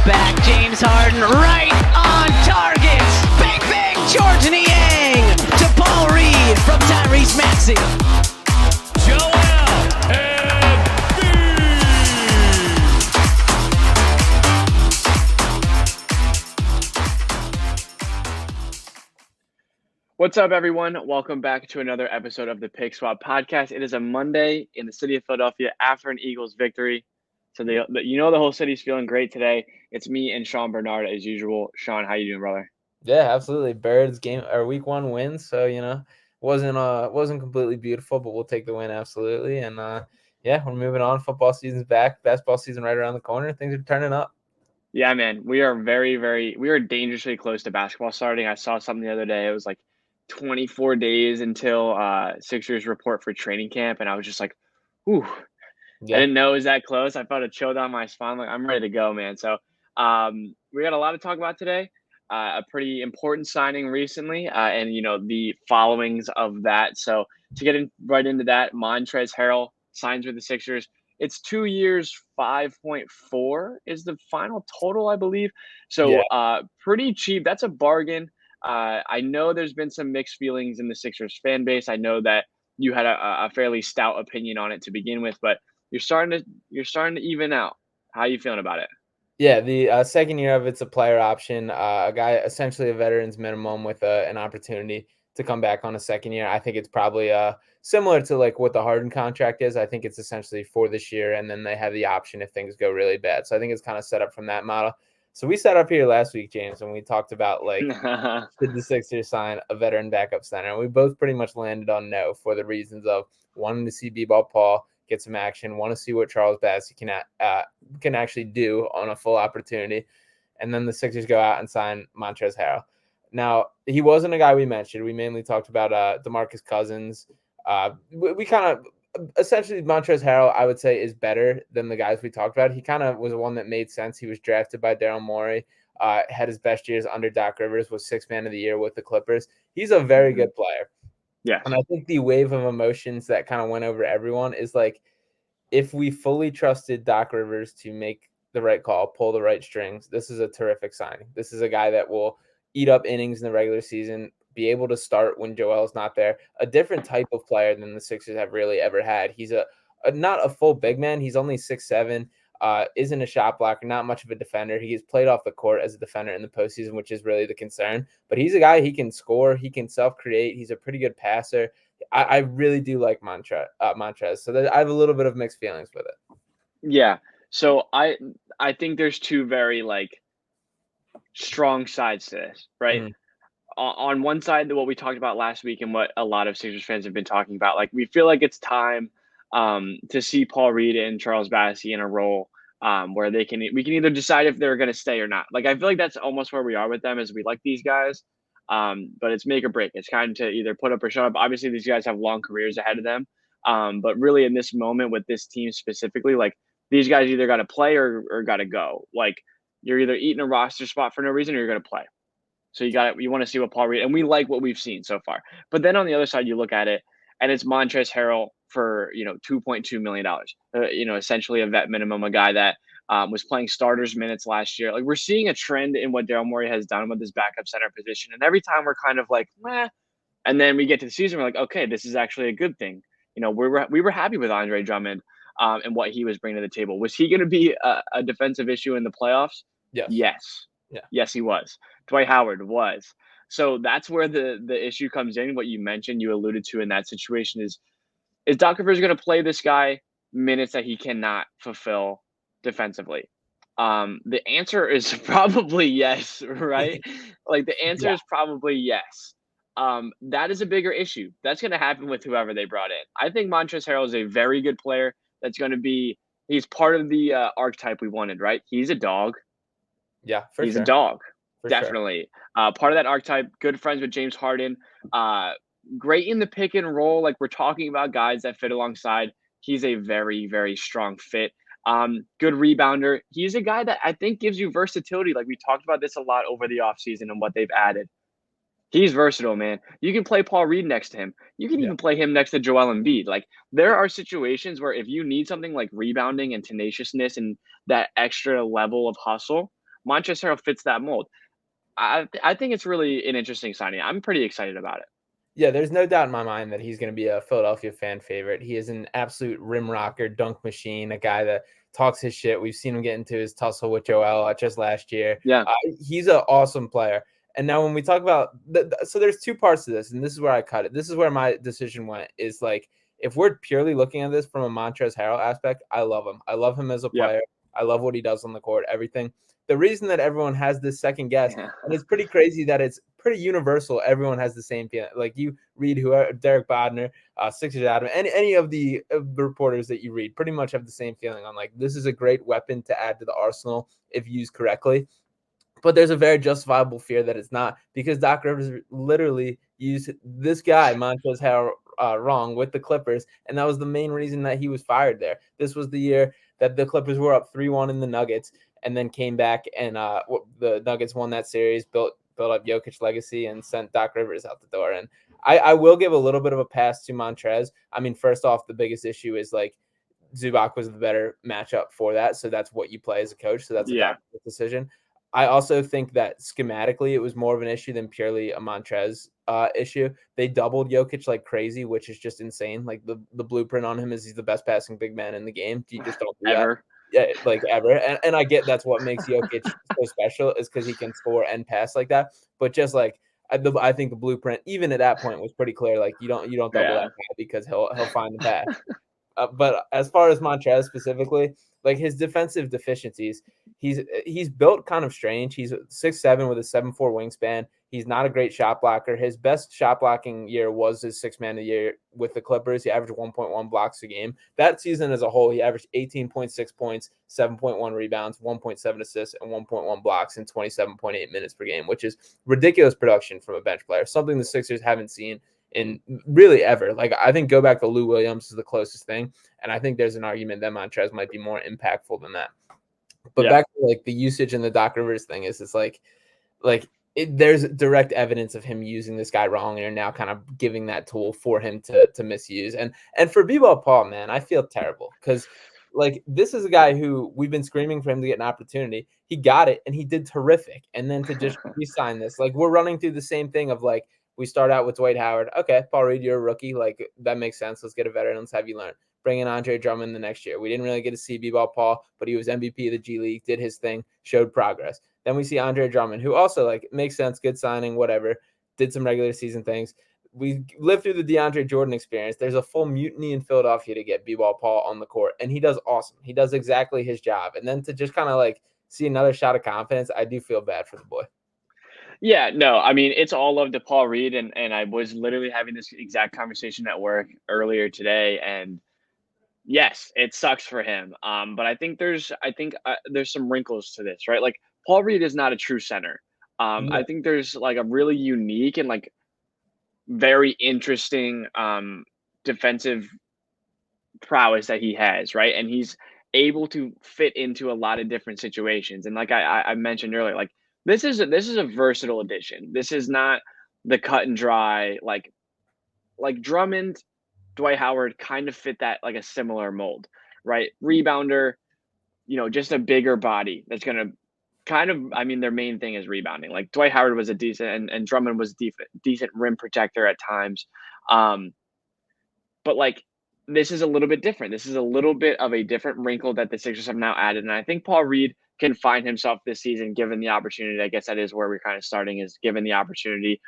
back. James Harden right on target. Bang, bang, George Niang to Paul Reed from Tyrese Maxey. Joel Embiid. What's up, everyone? Welcome back to another episode of the Pick Swap Podcast. It is a Monday in the city of Philadelphia after an Eagles victory. So the whole city's feeling great today. It's me and Sean Barnard as usual. Sean, how you doing, brother? Yeah, absolutely. Birds game or week 1 win, so wasn't completely beautiful, but we'll take the win absolutely. And yeah, we're moving on. Football season's back. Basketball season right around the corner. Things are turning up. Yeah, man. We are we are dangerously close to basketball starting. I saw something the other day. It was like 24 days until Sixers report for training camp, and I was just like, "Ooh." Yeah. I didn't know it was that close. I felt a chill down my spine. Like, I'm ready to go, man. So we got a lot to talk about today. A pretty important signing recently, and the followings of that. So to get right into that, Montrezl Harrell signs with the Sixers. It's 2 years, 5.4 is the final total, I believe. So pretty cheap. That's a bargain. I know there's been some mixed feelings in the Sixers fan base. I know that you had a fairly stout opinion on it to begin with, but you're starting to even out. How are you feeling about it? Yeah, the second year of it's a player option. A guy, essentially a veteran's minimum with an opportunity to come back on a second year. I think it's probably similar to like what the Harden contract is. I think it's essentially for this year, and then they have the option if things go really bad. So I think it's kind of set up from that model. So we sat up here last week, James, and we talked about like did the Sixers sign a veteran backup center, and we both pretty much landed on no for the reasons of wanting to see B-Ball Paul get some action, want to see what Charles Bassey can actually do on a full opportunity. And then the Sixers go out and sign Montrezl Harrell. Now, he wasn't a guy we mentioned. We mainly talked about DeMarcus Cousins. We kind of essentially Montrezl Harrell, I would say, is better than the guys we talked about. He kind of was one that made sense. He was drafted by Daryl Morey, had his best years under Doc Rivers, was Sixth Man of the Year with the Clippers. He's a very good player. Yeah. And I think the wave of emotions that kind of went over everyone is like, if we fully trusted Doc Rivers to make the right call, pull the right strings, this is a terrific signing. This is a guy that will eat up innings in the regular season, be able to start when Joel's not there, a different type of player than the Sixers have really ever had. He's not a full big man. He's only 6'7", isn't a shot blocker, not much of a defender. He gets played off the court as a defender in the postseason, which is really the concern. But he's a guy, he can score, he can self-create. He's a pretty good passer. I really do like Montrez. So I have a little bit of mixed feelings with it. Yeah. So I think there's two very strong sides to this, right? Mm. On one side, what we talked about last week and what a lot of Sixers fans have been talking about, like we feel like it's time to see Paul Reed and Charles Bassey in a role where we can either decide if they're going to stay or not. Like I feel like that's almost where we are with them, is we like these guys, but it's make or break. It's kind of to either put up or shut up. Obviously, these guys have long careers ahead of them, but really in this moment with this team specifically, like these guys either got to play or got to go. Like you're either eating a roster spot for no reason or you're going to play. So you want to see what Paul Reed, and we like what we've seen so far. But then on the other side, you look at it, and it's Montrezl Harrell for $2.2 million. Essentially a vet minimum, a guy that was playing starters minutes last year. Like we're seeing a trend in what Daryl Morey has done with his backup center position, and every time we're kind of like, meh, and then we get to the season, we're like, okay, this is actually a good thing. We were happy with Andre Drummond and what he was bringing to the table. Was he going to be a defensive issue in the playoffs? Yes. Yeah. Yes, he was. Dwight Howard was. So that's where the issue comes in. What you mentioned, you alluded to in that situation is Doc Rivers going to play this guy minutes that he cannot fulfill defensively? The answer is probably yes, right? Like the answer is probably yes. That is a bigger issue. That's going to happen with whoever they brought in. I think Montrezl Harrell is a very good player. He's part of the archetype we wanted, right? He's a dog. Yeah, he's sure. a dog. For Definitely. Sure. Part of that archetype, good friends with James Harden, great in the pick and roll. Like we're talking about guys that fit alongside. He's a very, very strong fit. Good rebounder. He's a guy that I think gives you versatility. Like we talked about this a lot over the offseason and what they've added. He's versatile, man. You can play Paul Reed next to him. You can even play him next to Joel Embiid. Like there are situations where if you need something like rebounding and tenaciousness and that extra level of hustle, Montrezl Harrell fits that mold. I think it's really an interesting signing. I'm pretty excited about it. Yeah, there's no doubt in my mind that he's going to be a Philadelphia fan favorite. He is an absolute rim rocker, dunk machine, a guy that talks his shit. We've seen him get into his tussle with Joel just last year. Yeah. He's an awesome player. And now when we talk about so there's two parts to this, and this is where I cut it. This is where my decision went, is like, if we're purely looking at this from a Montrezl Harrell aspect, I love him. I love him as a player. I love what he does on the court, everything. The reason that everyone has this second guess, and it's pretty crazy that it's pretty universal. Everyone has the same feeling. Like, you read Derek Bodner, Sixers Adam, any of the reporters that you read pretty much have the same feeling on, like, this is a great weapon to add to the arsenal if used correctly. But there's a very justifiable fear that it's not, because Doc Rivers literally used this guy, Montrezl Harrell, wrong with the Clippers, and that was the main reason that he was fired there. This was the year that the Clippers were up 3-1 in the Nuggets, and then came back and the Nuggets won that series, built up Jokic legacy, and sent Doc Rivers out the door. And I will give a little bit of a pass to Montrez. I mean, first off, the biggest issue is, like, Zubac was the better matchup for that, so that's what you play as a coach. So that's a Doc decision. I also think that schematically it was more of an issue than purely a Montrez issue. They doubled Jokic like crazy, which is just insane. Like, the blueprint on him is he's the best passing big man in the game. You just don't do Ever. that. Yeah, like, ever. And I get that's what makes Jokic so special, is because he can score and pass like that. But just like, I think the blueprint, even at that point, was pretty clear. Like, you don't double that guy, because he'll find the pass. But as far as Montrez specifically, like, his defensive deficiencies, he's built kind of strange. He's 6'7" with a 7'4" wingspan. He's not a great shot blocker. His best shot blocking year was his sixth man of the year with the Clippers. He averaged 1.1 blocks a game. That season as a whole, he averaged 18.6 points, 7.1 rebounds, 1.7 assists, and 1.1 blocks in 27.8 minutes per game, which is ridiculous production from a bench player, something the Sixers haven't seen in really ever. Like, I think go back to Lou Williams is the closest thing, and I think there's an argument that Montrez might be more impactful than that. But back to, like, the usage and the Doc Rivers thing, is it's like there's direct evidence of him using this guy wrong, and you're now kind of giving that tool for him to misuse. And for B-Ball Paul, man, I feel terrible, because, like, this is a guy who we've been screaming for him to get an opportunity. He got it, and he did terrific. And then to just re-sign this, like, we're running through the same thing of, like, we start out with Dwight Howard. Okay, Paul Reed, you're a rookie. Like, that makes sense. Let's get a veteran. Let's have you learn. Bring in Andre Drummond the next year. We didn't really get to see B-Ball Paul, but he was MVP of the G League, did his thing, showed progress. Then we see Andre Drummond, who also, like, makes sense, good signing, whatever, did some regular season things. We lived through the DeAndre Jordan experience. There's a full mutiny in Philadelphia to get B-Ball Paul on the court, and he does awesome. He does exactly his job. And then to just kind of, like, see another shot of confidence, I do feel bad for the boy. Yeah, no, I mean, it's all love to Paul Reed, and I was literally having this exact conversation at work earlier today, and yes, it sucks for him. But I think there's some wrinkles to this, right? Like, Paul Reed is not a true center. I think there's, like, a really unique and, like, very interesting defensive prowess that he has, right? And he's able to fit into a lot of different situations. And like I mentioned earlier, like, this is a versatile addition. This is not the cut and dry, like Drummond, Dwight Howard kind of fit that, like, a similar mold, right? Rebounder, just a bigger body that's gonna kind of, I mean, their main thing is rebounding. Like, Dwight Howard was a decent, and Drummond was decent rim protector at times. But, like, this is a little bit different. This is a little bit of a different wrinkle that the Sixers have now added. And I think Paul Reed can find himself this season, given the opportunity. I guess that is where we're kind of starting, is given the opportunity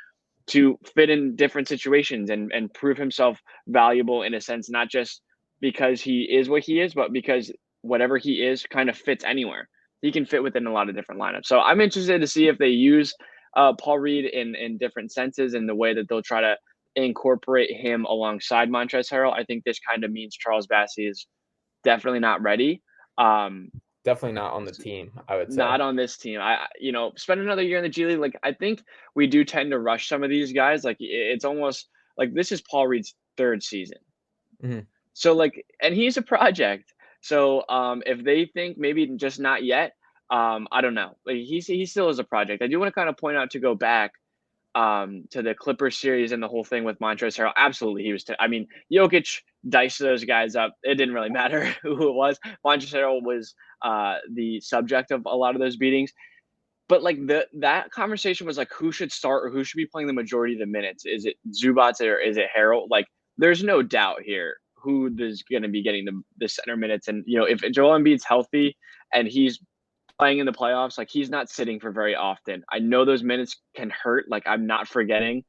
to fit in different situations and prove himself valuable, in a sense, not just because he is what he is, but because whatever he is kind of fits anywhere. He can fit within a lot of different lineups. So I'm interested to see if they use Paul Reed in different senses, in the way that they'll try to incorporate him alongside Montrezl Harrell. I think this kind of means Charles Bassey is definitely not ready. Definitely not on the team, I would say. Not on this team. Spend another year in the G League. Like, I think we do tend to rush some of these guys. Like, it's almost like this is Paul Reed's third season. Mm-hmm. So, like, and he's a project. So if they think maybe just not yet, I don't know. Like, he still is a project. I do want to kind of point out, to go back to the Clippers series and the whole thing with Montrezl Harrell. Absolutely, he was. Jokic diced those guys up. It didn't really matter who it was. Montrezl Harrell was the subject of a lot of those beatings. But like that conversation was like who should start or who should be playing the majority of the minutes. Is it Zubac or is it Harrell? Like there's no doubt here who is going to be getting the center minutes. And if Joel Embiid's healthy and he's playing in the playoffs, like he's not sitting for very often. I know those minutes can hurt. Like I'm not forgetting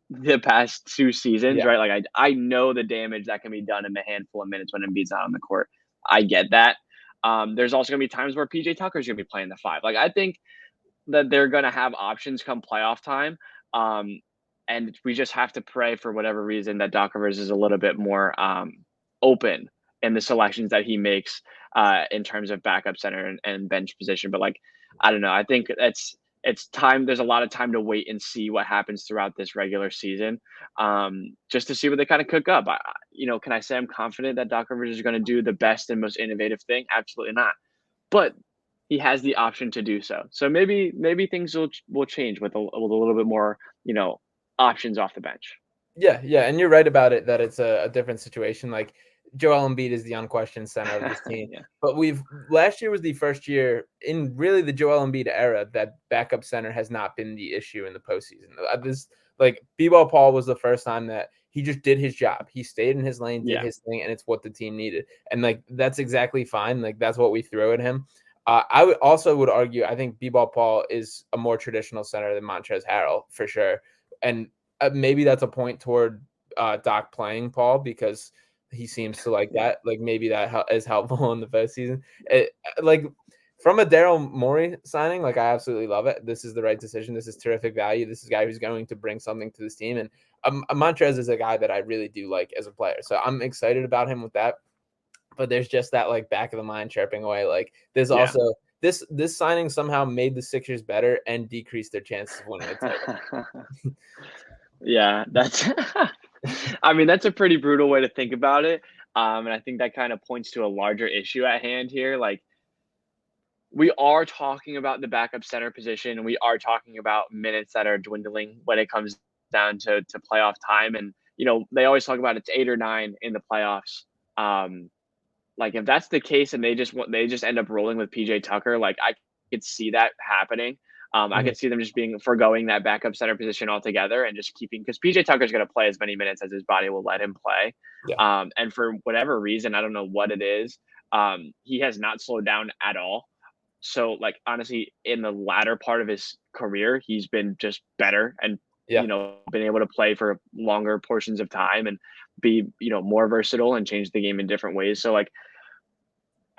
the past 2 seasons, right? Like I know the damage that can be done in the handful of minutes when Embiid's not on the court. I get that. There's also gonna be times where PJ Tucker's gonna be playing the 5. Like I think that they're gonna have options come playoff time. And we just have to pray for whatever reason that Doc Rivers is a little bit more open in the selections that he makes in terms of backup center and bench position. But like, I don't know. I think it's time. There's a lot of time to wait and see what happens throughout this regular season, just to see what they kind of cook up. Can I say I'm confident that Doc Rivers is going to do the best and most innovative thing? Absolutely not. But he has the option to do so. So maybe things will change with a little bit more, options off the bench. Yeah, and you're right about it that it's a different situation. Like Joel Embiid is the unquestioned center of this team. Yeah. But last year was the first year in really the Joel Embiid era that backup center has not been the issue in the postseason. B-Ball Paul was the first time that he just did his job. He stayed in his lane, did his thing, and it's what the team needed. And like that's exactly fine. Like that's what we threw at him. I would argue I think B-Ball Paul is a more traditional center than Montrezl Harrell for sure. And maybe that's a point toward Doc playing Paul because he seems to like that. Like maybe that is helpful in the postseason. Like from a Daryl Morey signing, like I absolutely love it. This is the right decision. This is terrific value. This is a guy who's going to bring something to this team. And Montrez is a guy that I really do like as a player. So I'm excited about him with that. But there's just that like back of the mind chirping away. Like there's also this signing somehow made the Sixers better and decreased their chances of winning a title. Yeah, that's that's a pretty brutal way to think about it. And I think that kind of points to a larger issue at hand here. Like we are talking about the backup center position and we are talking about minutes that are dwindling when it comes down to playoff time. And, they always talk about it's 8 or 9 in the playoffs. Like if that's the case and they just end up rolling with PJ Tucker, like I could see that happening. I could see them just foregoing that backup center position altogether and just keeping, because PJ Tucker is going to play as many minutes as his body will let him play. Yeah. And for whatever reason, I don't know what it is, he has not slowed down at all. So like honestly, in the latter part of his career, he's been just better and been able to play for longer portions of time and be more versatile and change the game in different ways. So like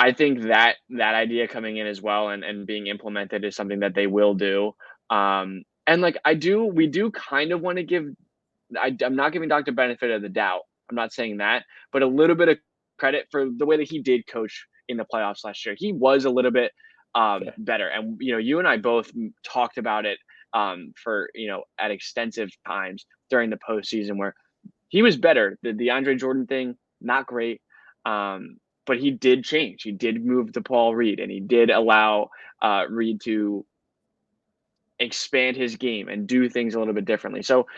I think that idea coming in as well and being implemented is something that they will do. And like we do kind of want to give, I'm not giving Dr. benefit of the doubt. I'm not saying that, but a little bit of credit for the way that he did coach in the playoffs last year. He was a little bit better. And, you and I both talked about it for, at extensive times during the postseason where he was better. The DeAndre Jordan thing, not great. But he did change. He did move to Paul Reed, and he did allow Reed to expand his game and do things a little bit differently. So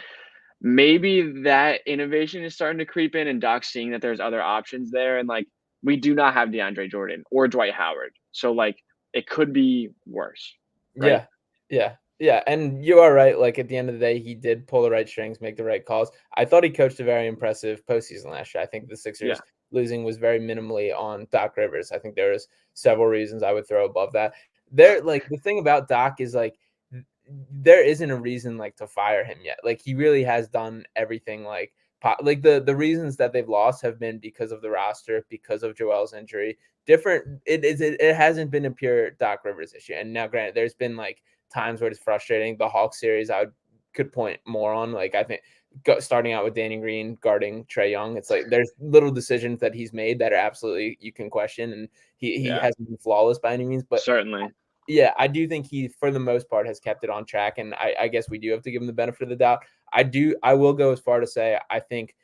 maybe that innovation is starting to creep in, and Doc's seeing that there's other options there. And like we do not have DeAndre Jordan or Dwight Howard, so like it could be worse. Right? Yeah. And you are right. Like at the end of the day, he did pull the right strings, make the right calls. I thought he coached a very impressive postseason last year. I think the Sixers losing was very minimally on Doc Rivers. I think there was several reasons I would throw above that. The thing about Doc is like there isn't a reason like to fire him yet. Like he really has done everything like the reasons that they've lost have been because of the roster, because of Joel's injury. It hasn't been a pure Doc Rivers issue. And now granted, there's been like times where it's frustrating. The Hawks series could point more on. Like I think starting out with Danny Green guarding Trae Young, it's like there's little decisions that he's made that are absolutely you can question, and he hasn't been flawless by any means, but certainly. Yeah, I do think he, for the most part, has kept it on track, and I guess we do have to give him the benefit of the doubt. I will go as far to say I think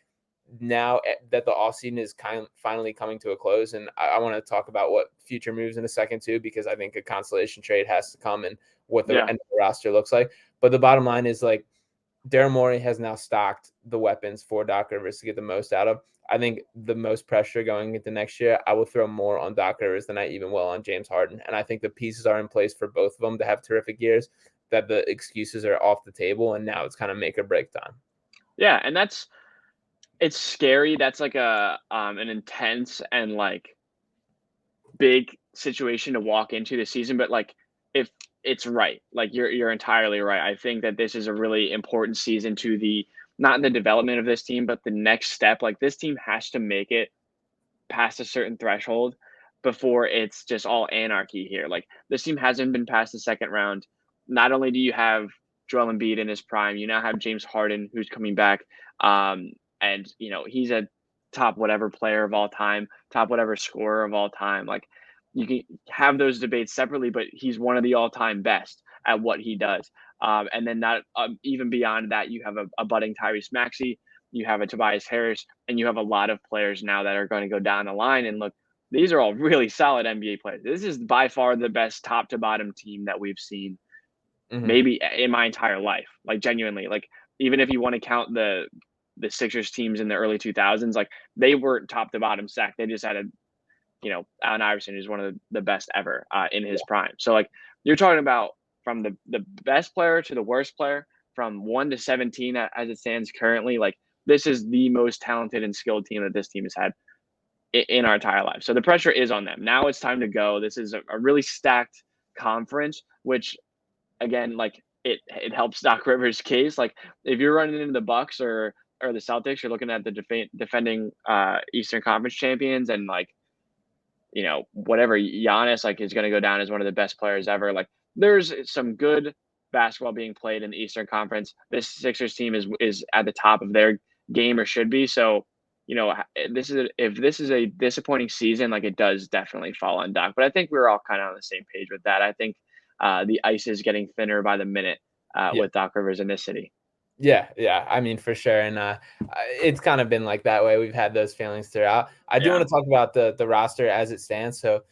now that the offseason is finally coming to a close, and I want to talk about what future moves in a second too, because I think a consolation trade has to come and what the end of the roster looks like. But the bottom line is like Daryl Morey has now stocked the weapons for Doc Rivers to get the most out of. I think the most pressure going into next year, I will throw more on Doc Rivers than I even will on James Harden. And I think the pieces are in place for both of them to have terrific years, that the excuses are off the table, and now it's kind of make or break time. Yeah, and it's scary. That's like an intense and like big situation to walk into the season, but like if it's right, like you're entirely right. I think that this is a really important season to the not the development of this team, but the next step. Like this team has to make it past a certain threshold before it's just all anarchy here. Like this team hasn't been past the second round. Not only do you have Joel Embiid in his prime, you now have James Harden who's coming back, and he's a top whatever player of all time, top whatever scorer of all time. Like you can have those debates separately, but he's one of the all-time best at what he does. And then not even beyond that, you have a budding Tyrese Maxey, you have a Tobias Harris, and you have a lot of players now that are going to go down the line. And look, these are all really solid NBA players. This is by far the best top to bottom team that we've seen maybe in my entire life. Like genuinely, like even if you want to count the Sixers teams in the early 2000s, like they weren't top to bottom stacked. They just had Allen Iverson, who's one of the best ever in his prime. So like you're talking about from the best player to the worst player, from 1 to 17 as it stands currently. Like this is the most talented and skilled team that this team has had in our entire life. So the pressure is on them. Now it's time to go. This is a really stacked conference, which again, like it helps Doc Rivers' case. Like if you're running into the Bucks or the Celtics, you're looking at the defending Eastern Conference champions, and like whatever, Giannis like is going to go down as one of the best players ever. Like there's some good basketball being played in the Eastern Conference. This Sixers team is at the top of their game, or should be. So if this is a disappointing season, like it does definitely fall on Doc. But I think we're all kind of on the same page with that. I think the ice is getting thinner by the minute with Doc Rivers in this city. Yeah. I mean, for sure. And it's kind of been like that way. We've had those feelings throughout. I do want to talk about the roster as it stands. So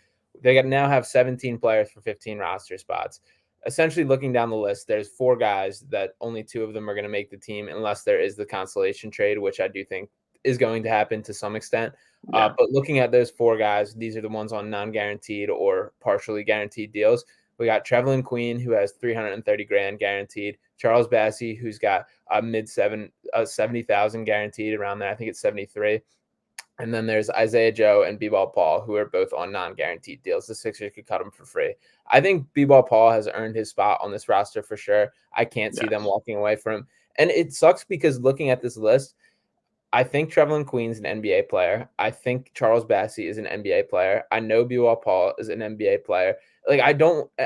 they now have 17 players for 15 roster spots. Essentially, looking down the list, there's 4 guys that only 2 of them are going to make the team unless there is the consolation trade, which I do think is going to happen to some extent. But looking at those 4 guys, these are the ones on non-guaranteed or partially guaranteed deals. We got Trevlin Queen, who has $330,000 guaranteed. Charles Bassey, who's got $70,000 guaranteed around there. I think it's 73. And then there's Isaiah Joe and B-Ball Paul, who are both on non-guaranteed deals. The Sixers could cut them for free. I think B-Ball Paul has earned his spot on this roster for sure. I can't see them walking away from him. And it sucks because looking at this list, I think Trevlin Queen's an NBA player. I think Charles Bassey is an NBA player. I know B-Ball Paul is an NBA player. Like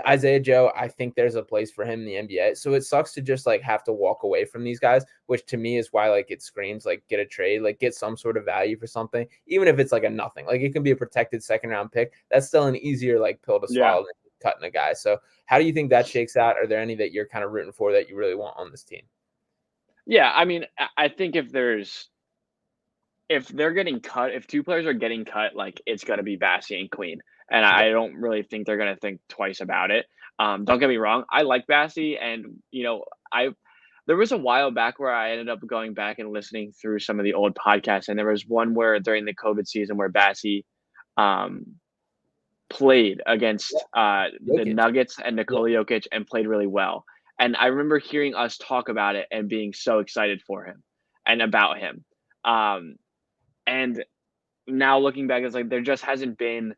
Isaiah Joe, I think there's a place for him in the NBA. So it sucks to just like have to walk away from these guys, which to me is why like it screams like get a trade, like get some sort of value for something, even if it's like a nothing. Like it can be a protected second round pick. That's still an easier like pill to swallow than cutting a guy. So how do you think that shakes out? Are there any that you're kind of rooting for that you really want on this team? Yeah, I mean, I think if they're getting cut, if 2 players are getting cut, like it's going to be Bassey and Queen. And I don't really think they're going to think twice about it. Don't get me wrong. I like Bassey. And, there was a while back where I ended up going back and listening through some of the old podcasts. And there was one where during the COVID season where Bassey played against the Nuggets and Nikola Jokic and played really well. And I remember hearing us talk about it and being so excited for him and about him. And now looking back, it's like there just hasn't been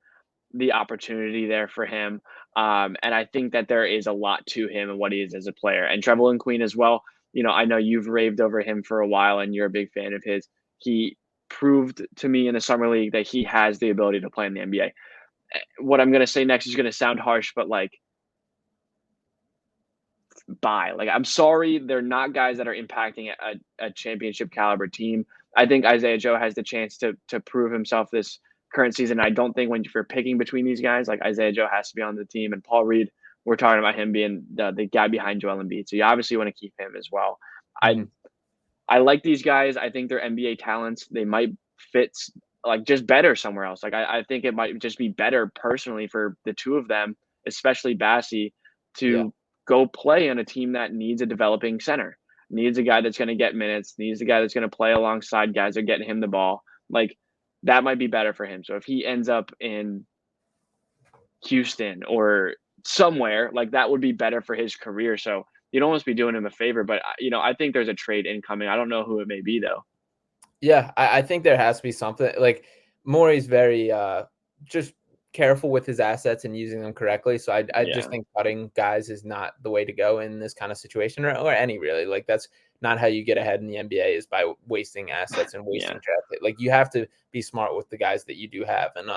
the opportunity there for him. And I think that there is a lot to him and what he is as a player. And Trevlin Queen as well. I know you've raved over him for a while and you're a big fan of his. He proved to me in the summer league that he has the ability to play in the NBA. What I'm going to say next is going to sound harsh, but like, bye. Like, I'm sorry, they're not guys that are impacting a championship caliber team. I think Isaiah Joe has the chance to prove himself this current season. I don't think when you're picking between these guys, like Isaiah Joe has to be on the team, and Paul Reed, we're talking about him being the guy behind Joel Embiid. So you obviously want to keep him as well. I like these guys. I think they're NBA talents. They might fit like just better somewhere else. Like I think it might just be better personally for the 2 of them, especially Bassey, to go play on a team that needs a developing center. needs a guy that's going to get minutes, needs a guy that's going to play alongside guys that are getting him the ball. Like, that might be better for him. So if he ends up in Houston or somewhere, like, that would be better for his career. So you'd almost be doing him a favor. But, I think there's a trade incoming. I don't know who it may be, though. Yeah, I think there has to be something. Like, Morey's very just careful with his assets and using them correctly. So I just think cutting guys is not the way to go in this kind of situation, or any really. Like, that's not how you get ahead in the NBA, is by wasting assets and wasting draft. Like, you have to be smart with the guys that you do have. And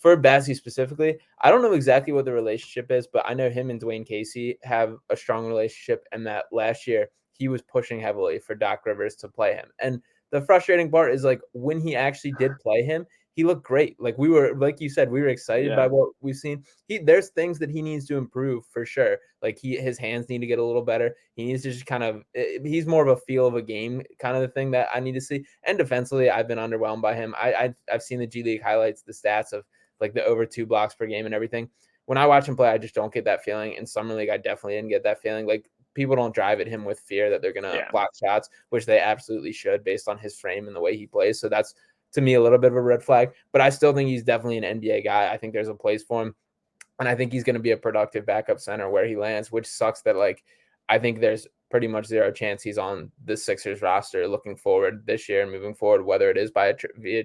for Bassey specifically, I don't know exactly what the relationship is, but I know him and Dwayne Casey have a strong relationship, and that last year he was pushing heavily for Doc Rivers to play him. And the frustrating part is, like, when he actually did play him, he looked great. Like, we were, like you said, we were excited by what we've seen. There's things that he needs to improve for sure. Like, his hands need to get a little better. He needs to just kind of, he's more of a feel of a game kind of the thing that I need to see. And defensively, I've been underwhelmed by him. I've seen the G League highlights, the stats of like the over 2 blocks per game and everything. When I watch him play, I just don't get that feeling. In Summer League, I definitely didn't get that feeling. Like, people don't drive at him with fear that they're going to block shots, which they absolutely should based on his frame and the way he plays. So that's, to me, a little bit of a red flag. But I still think he's definitely an NBA guy. I think there's a place for him. And I think he's going to be a productive backup center where he lands, which sucks that, like, I think there's pretty much zero chance he's on the Sixers roster looking forward this year and moving forward, whether it is via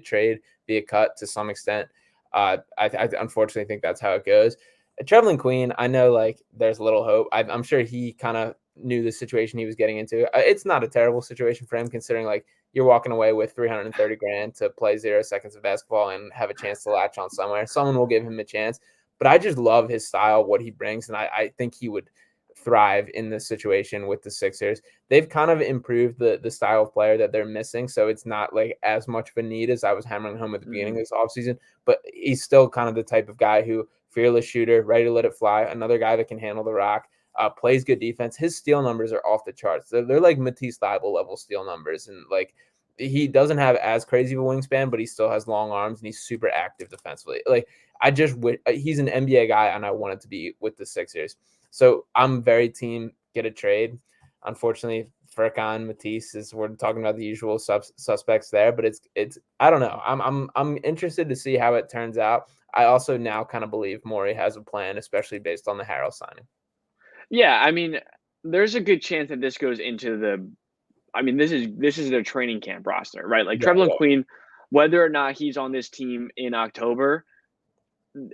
trade, via cut to some extent. I unfortunately think that's how it goes. Trevelin Queen, I know, like, there's little hope. I'm sure he kind of knew the situation he was getting into. It's not a terrible situation for him, considering, like, you're walking away with $330,000 to play 0 seconds of basketball and have a chance to latch on somewhere. Someone will give him a chance. But I just love his style, what he brings, and I think he would thrive in this situation with the Sixers. They've kind of improved the style of player that they're missing, so it's not like as much of a need as I was hammering home at the beginning of this offseason. But he's still kind of the type of guy who, fearless shooter, ready to let it fly, another guy that can handle the rock, plays good defense. His steal numbers are off the charts. They're like Matisse Thybulle level steal numbers, and, like, he doesn't have as crazy of a wingspan, but he still has long arms and he's super active defensively. Like, he's an NBA guy, and I want it to be with the Sixers. So I'm very team get a trade. Unfortunately, Furkan, Matisse, we're talking about the usual suspects there, but it's I don't know. I'm interested to see how it turns out. I also now kind of believe Morey has a plan, especially based on the Harrell signing. Yeah, I mean, there's a good chance that this goes into this is their training camp roster, right? Like, Trevelin Queen, whether or not he's on this team in October,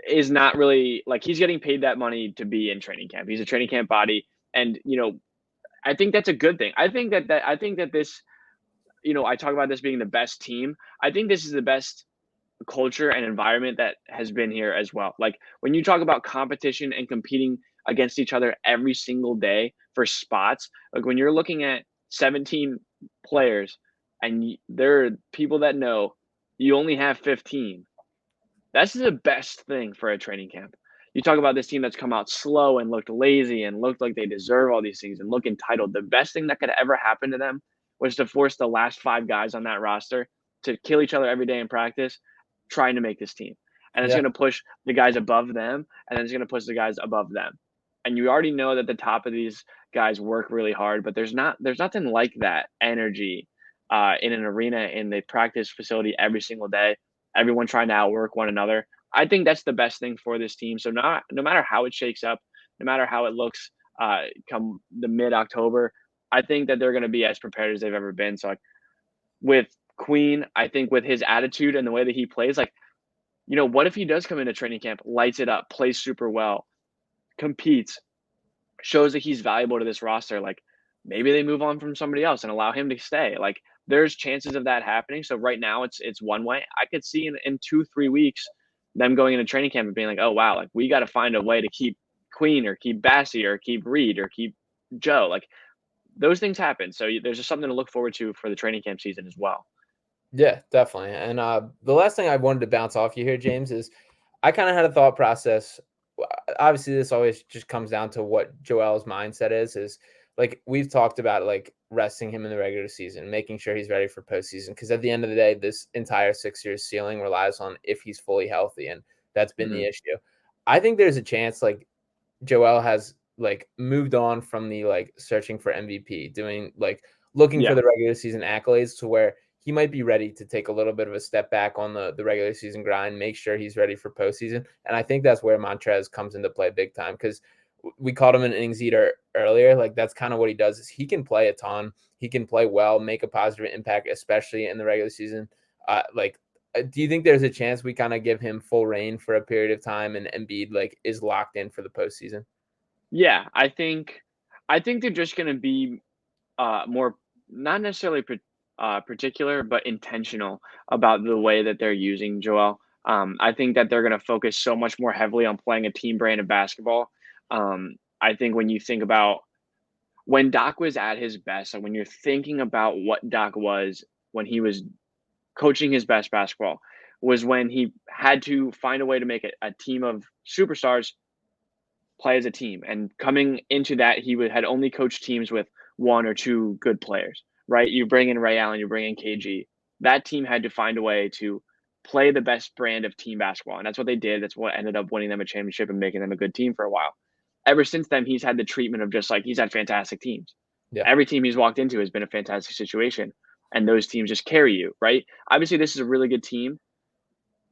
is not really, like, he's getting paid that money to be in training camp. He's a training camp body, and I think that's a good thing. I think that this, I talk about this being the best team. I think this is the best culture and environment that has been here as well. Like, when you talk about competition and competing against each other every single day for spots, like, when you're looking at 17 players and there are people that know you only have 15, that's the best thing for a training camp. You talk about this team that's come out slow and looked lazy and looked like they deserve all these things and look entitled. The best thing that could ever happen to them was to force the last 5 guys on that roster to kill each other every day in practice, trying to make this team. And it's going to push the guys above them, and then it's going to push the guys above them. And you already know that the top of these guys work really hard, but there's nothing like that energy in an arena, in the practice facility every single day, everyone trying to outwork one another. I think that's the best thing for this team. So no matter how it shakes up, no matter how it looks come the mid-October, I think that they're going to be as prepared as they've ever been. So, like, with Queen, I think with his attitude and the way that he plays, like, what if he does come into training camp, lights it up, plays super well, competes, shows that he's valuable to this roster? Like, maybe they move on from somebody else and allow him to stay. Like, there's chances of that happening. So right now it's one way. I could see in 2-3 weeks them going into training camp and being like, oh wow, like, we got to find a way to keep Queen or keep Bassey or keep Reed or keep Joe. Like, those things happen. So there's just something to look forward to for the training camp season as well. Yeah, definitely. And the last thing I wanted to bounce off you here, James, is I kind of had a thought process. Obviously, this always just comes down to what Joel's mindset is like, we've talked about, like, resting him in the regular season, making sure he's ready for postseason. Because at the end of the day, this entire Sixers ceiling relies on if he's fully healthy, and that's been the issue. I think there's a chance, like, Joel has like moved on from the like searching for MVP, looking for the regular season accolades, to where he might be ready to take a little bit of a step back on the regular season grind, make sure he's ready for postseason. And I think that's where Montrez comes into play big time, because we called him an innings eater earlier. Like, that's kind of what he does, is he can play a ton. He can play well, make a positive impact, especially in the regular season. Do you think there's a chance we kind of give him full reign for a period of time and Embiid like is locked in for the postseason? Yeah, I think they're just going to be more, not necessarily particular, but intentional about the way that they're using Joel. I think that they're going to focus so much more heavily on playing a team brand of basketball. I think when you think about when Doc was at his best, and when you're thinking about what Doc was when he was coaching his best basketball, was when he had to find a way to make a team of superstars play as a team. And coming into that, had only coached teams with one or two good players, right? You bring in Ray Allen, you bring in KG. That team had to find a way to play the best brand of team basketball. And that's what they did. That's what ended up winning them a championship and making them a good team for a while. Ever since then, he's had the treatment of just like, he's had fantastic teams. Yeah. Every team he's walked into has been a fantastic situation. And those teams just carry you, right? Obviously, this is a really good team.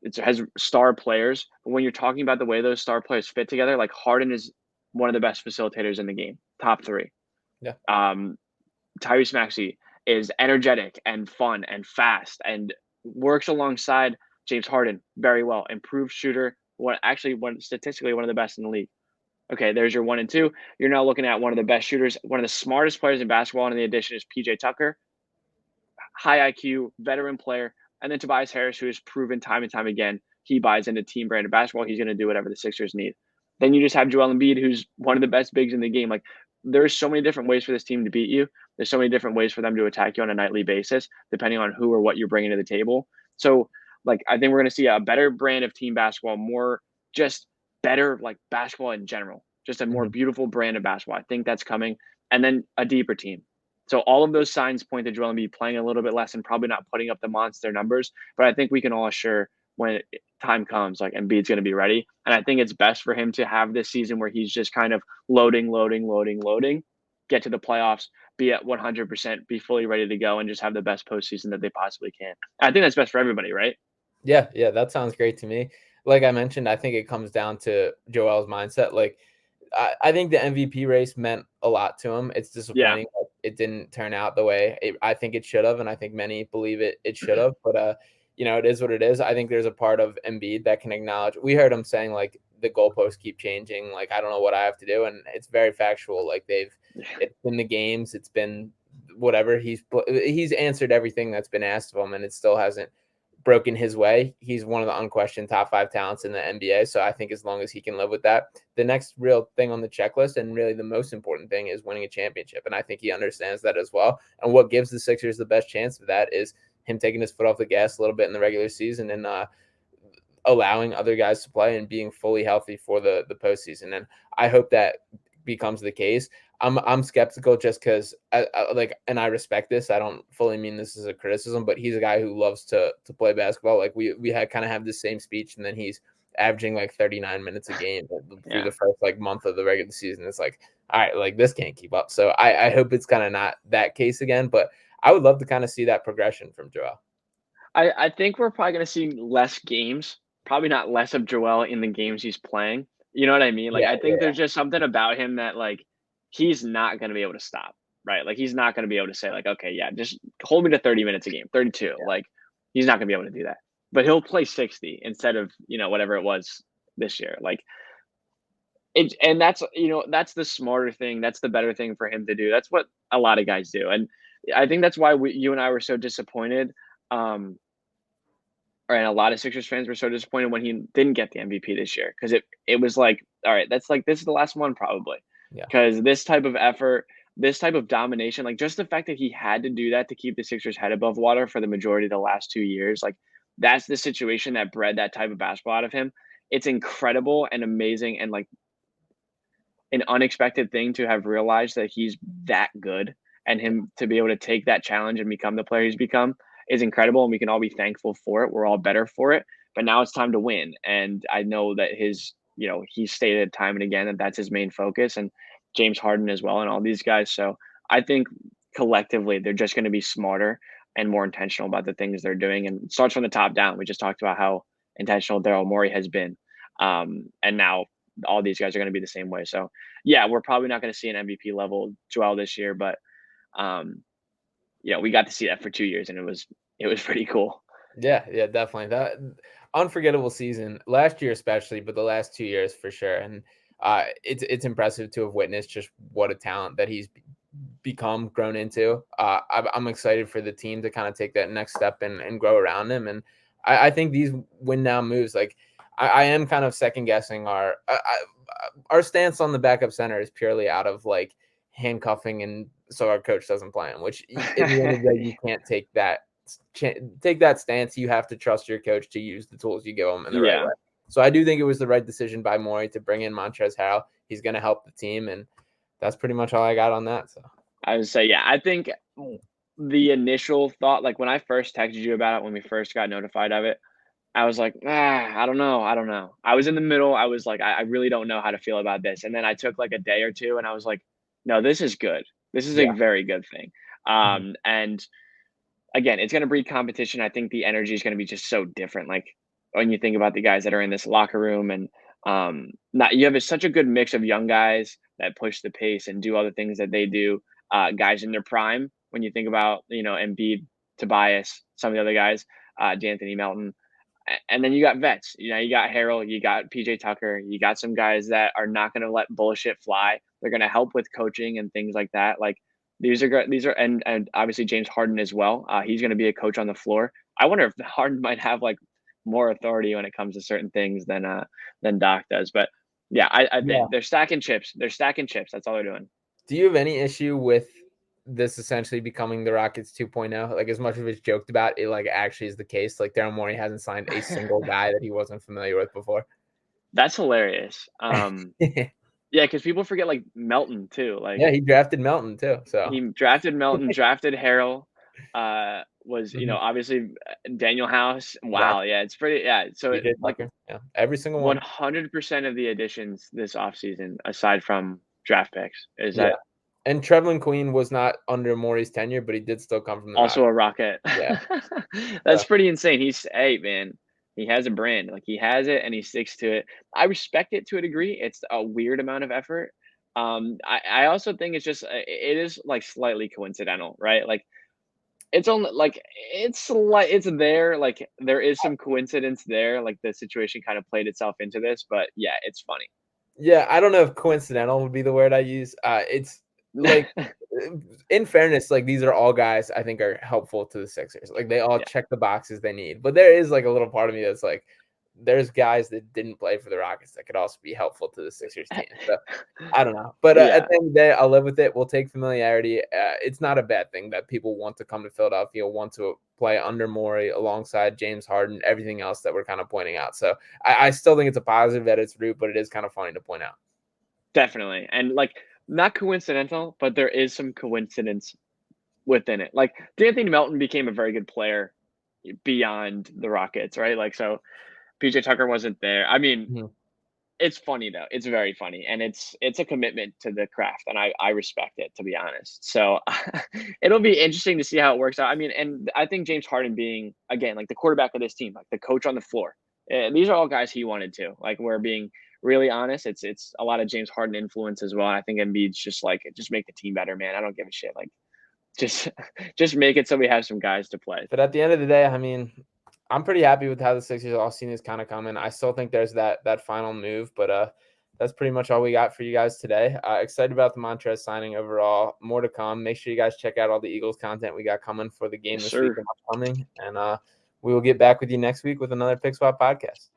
It has star players, but when you're talking about the way those star players fit together, like Harden is one of the best facilitators in the game, top 3. Yeah. Tyrese Maxey is energetic and fun and fast and works alongside James Harden very well. Improved shooter, statistically one of the best in the league. Okay, there's your 1 and 2. You're now looking at one of the best shooters, one of the smartest players in basketball, and the addition is PJ Tucker, high IQ, veteran player. And then Tobias Harris, who has proven time and time again, he buys into team brand of basketball. He's going to do whatever the Sixers need. Then you just have Joel Embiid, who's one of the best bigs in the game. Like, there's so many different ways for this team to beat you. There's so many different ways for them to attack you on a nightly basis, depending on who or what you're bringing to the table. So, like, I think we're going to see a better brand of team basketball, more just better, like, basketball in general, just a more beautiful brand of basketball. I think that's coming. And then a deeper team. So all of those signs point to Joel Embiid playing a little bit less and probably not putting up the monster numbers. But I think we can all assure when time comes, like, Embiid's going to be ready. And I think it's best for him to have this season where he's just kind of loading, get to the playoffs, be at 100%, be fully ready to go, and just have the best postseason that they possibly can. I think that's best for everybody, right? Yeah, that sounds great to me. Like I mentioned, I think it comes down to Joel's mindset. Like, I think the MVP race meant a lot to him. It's disappointing that it didn't turn out the way I think it should have, and I think many believe it should have. But it is what it is. I think there's a part of Embiid that can acknowledge. We heard him saying, like, the goalposts keep changing. Like, I don't know what I have to do, and it's very factual. Like, it's been the games, it's been whatever. He's answered everything that's been asked of him, and it still hasn't broken his way. He's one of the unquestioned top 5 talents in the NBA. So I think as long as he can live with that, the next real thing on the checklist, and really the most important thing, is winning a championship. And I think he understands that as well. And what gives the Sixers the best chance of that is him taking his foot off the gas a little bit in the regular season and allowing other guys to play and being fully healthy for the postseason. And I hope that becomes the case. I'm skeptical just because and I respect this. I don't fully mean this as a criticism, but he's a guy who loves to play basketball. Like, we had kind of have the same speech, and then he's averaging like 39 minutes a game through the first like month of the regular season. It's like, all right, like, this can't keep up. So I hope it's kind of not that case again, but I would love to kind of see that progression from Joel. I think we're probably going to see less games, probably not less of Joel in the games he's playing. You know what I mean? Like, I think there's just something about him that, like, he's not going to be able to stop, right? Like, he's not going to be able to say, like, okay, yeah, just hold me to 30 minutes a game, 32. Yeah. Like, he's not going to be able to do that. But he'll play 60 instead of, whatever it was this year. Like, and that's, that's the smarter thing. That's the better thing for him to do. That's what a lot of guys do. And I think that's why you and I were so disappointed. And a lot of Sixers fans were so disappointed when he didn't get the MVP this year, because it was like, all right, that's like, this is the last one probably. Because this type of effort, this type of domination, like, just the fact that he had to do that to keep the Sixers' head above water for the majority of the last 2 years, like, that's the situation that bred that type of basketball out of him. It's incredible and amazing and, like, an unexpected thing to have realized that he's that good, and him to be able to take that challenge and become the player he's become is incredible, and we can all be thankful for it. We're all better for it. But now it's time to win. And I know that he's stated time and again that that's his main focus. And James Harden as well and all these guys. So I think collectively they're just going to be smarter and more intentional about the things they're doing. And it starts from the top down. We just talked about how intentional Daryl Morey has been. And now all these guys are going to be the same way. So yeah, we're probably not going to see an MVP level Joel this year, but we got to see that for 2 years and it was pretty cool. Yeah, definitely. That unforgettable season last year, especially, but the last 2 years for sure. And it's impressive to have witnessed just what a talent that he's become, grown into. I'm excited for the team to kind of take that next step and grow around him. And I think these win now moves, like I am kind of second guessing our stance on the backup center is purely out of like handcuffing, and so our coach doesn't play him. Which in the end of the day, you can't take that stance. You have to trust your coach to use the tools you give him in the right way. So I do think it was the right decision by Morey to bring in Montrezl Harrell. He's going to help the team, and that's pretty much all I got on that. So I would say, yeah, I think the initial thought, like when I first texted you about it, when we first got notified of it, I was like, I don't know. I was in the middle. I was like, I really don't know how to feel about this. And then I took like a day or two and I was like, no, this is good. This is a very good thing. And again, it's going to breed competition. I think the energy is going to be just so different. Like when you think about the guys that are in this locker room, and you have such a good mix of young guys that push the pace and do all the things that they do. Guys in their prime, when you think about, Embiid, Tobias, some of the other guys, D'Anthony Melton. And then you got vets, you got Harrell, you got PJ Tucker, you got some guys that are not going to let bullshit fly. They're going to help with coaching and things like that. Like these are, and obviously James Harden as well. He's going to be a coach on the floor. I wonder if Harden might have like more authority when it comes to certain things than Doc does. But yeah, I think they're stacking chips. That's all they're doing. Do you have any issue with this essentially becoming the Rockets 2.0? Like as much as it's joked about, it like actually is the case. Like Daryl Morey hasn't signed a single guy that he wasn't familiar with before. That's hilarious. Yeah, because people forget like Melton too. Like he drafted Melton too. So he drafted Melton, drafted Harrell. Was obviously Daniel House. Wow, yeah, it's pretty. Yeah, so every single one. 100% of the additions this offseason, aside from draft picks, is that. And Trevlin Queen was not under Morey's tenure, but he did still come from the also a Rocket. Yeah. That's pretty insane. He has a brand. Like he has it and he sticks to it. I respect it to a degree. It's a weird amount of effort. I also think it is like slightly coincidental, right? Like it's only like it's there. Like there is some coincidence there. Like the situation kind of played itself into this, but yeah, it's funny. Yeah, I don't know if coincidental would be the word I use. It's like, in fairness, like these are all guys I think are helpful to the Sixers. Like they all check the boxes they need. But there is like a little part of me that's like, there's guys that didn't play for the Rockets that could also be helpful to the Sixers team. So I don't know. But at the end of the day, I'll live with it. We'll take familiarity. It's not a bad thing that people want to come to Philadelphia, want to play under Morey alongside James Harden, everything else that we're kind of pointing out. So I still think it's a positive at its root, but it is kind of funny to point out. Definitely. And like, not coincidental, but there is some coincidence within it. Like D'Anthony Melton became a very good player beyond the Rockets, right? Like, so PJ Tucker wasn't there. I mean, It's funny though. It's very funny. And it's a commitment to the craft. And I respect it, to be honest. So it'll be interesting to see how it works out. I mean, and I think James Harden being, again, like the quarterback of this team, like the coach on the floor, these are all guys he wanted to. Like we're being really honest, it's a lot of James Harden influence as well. I think Embiid's just make the team better, man. I don't give a shit. Like just make it so we have some guys to play. But at the end of the day, I mean, I'm pretty happy with how the Sixers all seen is kind of coming. I still think there's that final move, but that's pretty much all we got for you guys today. Excited about the Montrez signing overall. More to come. Make sure you guys check out all the Eagles content we got coming for the game this week and upcoming. And we will get back with you next week with another Pick Swap podcast.